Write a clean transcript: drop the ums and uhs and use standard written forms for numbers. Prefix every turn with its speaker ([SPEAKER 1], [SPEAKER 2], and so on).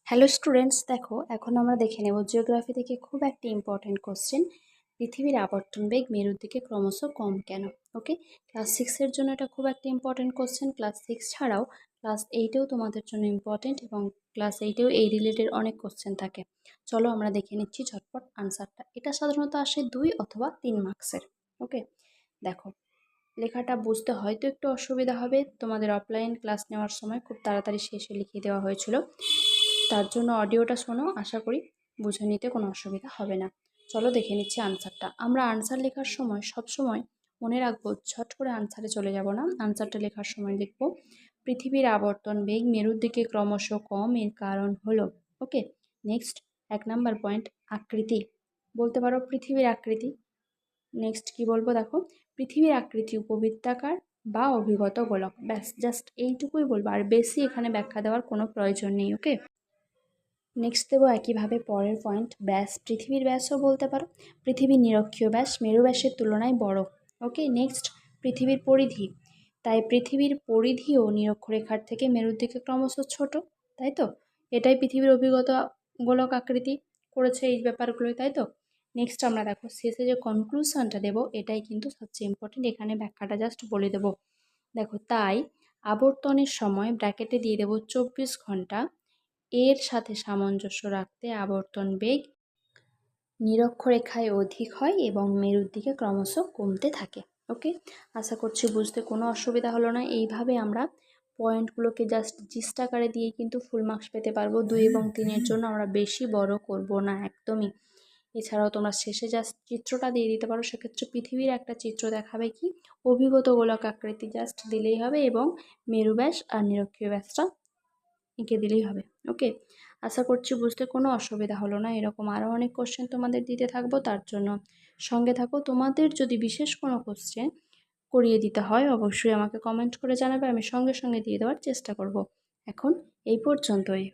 [SPEAKER 1] Hello students, দেখো এখন আমরা দেখে নেব জিওগ্রাফি থেকে খুব একটা ইম্পর্টেন্ট কোশ্চেন। পৃথিবীর আবর্তন বেগ মেরুর দিকে ক্রমশ কম কেন? ওকে, ক্লাস সিক্সের জন্য এটা খুব একটা ইম্পর্টেন্ট কোশ্চেন। ক্লাস সিক্স ছাড়াও ক্লাস এইটেও তোমাদের জন্য ইম্পর্টেন্ট, এবং ক্লাস এইটেও এই রিলেটেড অনেক কোশ্চেন থাকে। চলো আমরা দেখে নিচ্ছি ঝটপট আনসারটা। এটা সাধারণত আসে 2 অথবা 3 মার্কসের। ওকে, দেখো লেখাটা বুঝতে হয়তো একটু অসুবিধা হবে, তোমাদের অফলাইন ক্লাস নেওয়ার সময় খুব তাড়াতাড়ি শেষে লিখিয়ে দেওয়া হয়েছিল, তার জন্য অডিওটা শোনো, আশা করি বুঝে নিতে কোনো অসুবিধা হবে না। চলো দেখে নিচ্ছি আনসারটা। আমরা আনসার লেখার সময় সবসময় মনে রাখবো, ঝট করে আনসারে চলে যাব না, আনসারটা লেখার সময় লিখব পৃথিবীর আবর্তন বেগ মেরুর দিকে ক্রমশ কম, এর কারণ হলো। ওকে, নেক্সট 1 নাম্বার পয়েন্ট, আকৃতি। বলতে পারো পৃথিবীর আকৃতি। নেক্সট কি বলবো দেখো, পৃথিবীর আকৃতি উপবৃত্তাকার বা অভিগত গোলক। ব্যাস, জাস্ট এইটুকুই বলবো, আর বেশি এখানে ব্যাখ্যা দেওয়ার কোনো প্রয়োজন নেই। ওকে, নেক্সট দেবো একইভাবে পরের পয়েন্ট, ব্যাস। পৃথিবীর ব্যাসও বলতে পারো, পৃথিবীর নিরক্ষীয় ব্যাস মেরু ব্যাসের তুলনায় বড়। ওকে, নেক্সট পৃথিবীর পরিধি। তাই পৃথিবীর পরিধিও নিরক্ষরেখার থেকে মেরুর দিকে ক্রমশ ছোট, তাই তো? এটাই পৃথিবীর অভিগত গোলক আকৃতি করেছে এই ব্যাপারগুলোই, তাই তো? নেক্সট আমরা দেখো শেষে যে কনক্লুশনটা দেবো, এটাই কিন্তু সবচেয়ে ইম্পর্টেন্ট, এখানে ব্যাখ্যাটা জাস্ট বলে দেবো। দেখো, তাই আবর্তনের সময় ব্র্যাকেটে দিয়ে দেবো 24 ঘন্টা, এর সাথে সামঞ্জস্য রাখতে আবর্তন বেগ নিরক্ষরেখায় অধিক হয় এবং মেরুর দিকে ক্রমশ কমতে থাকে। ওকে, আশা করছি বুঝতে কোনো অসুবিধা হলো না। এইভাবে আমরা পয়েন্টগুলোকে জাস্ট জিস্ট আকারে দিয়ে কিন্তু ফুল মার্কস পেতে পারবো। 2 এবং 3-এর জন্য আমরা বেশি বড় করব না একদমই। এছাড়াও তোমরা শেষে জাস্ট চিত্রটা দিয়ে দিতে পারো, সেক্ষেত্রে পৃথিবীর একটা চিত্র দেখাবে, কি অভিগত গোলক আকৃতি জাস্ট দিলেই হবে, এবং মেরু ব্যাস আর নিরক্ষীয় ব্যাসটা এঁকে দিলেই হবে। ওকে, আশা করছি বুঝতে কোনো অসুবিধা হলো না। এরকম আরও অনেক কোশ্চেন তোমাদের দিতে থাকবো, তার জন্য সঙ্গে থাকো। তোমাদের যদি বিশেষ কোনো কোশ্চেন করিয়ে দিতে হয় অবশ্যই আমাকে কমেন্ট করে জানাবে, আমি সঙ্গে সঙ্গে দিয়ে দেওয়ার চেষ্টা করব। এখন এই পর্যন্তই।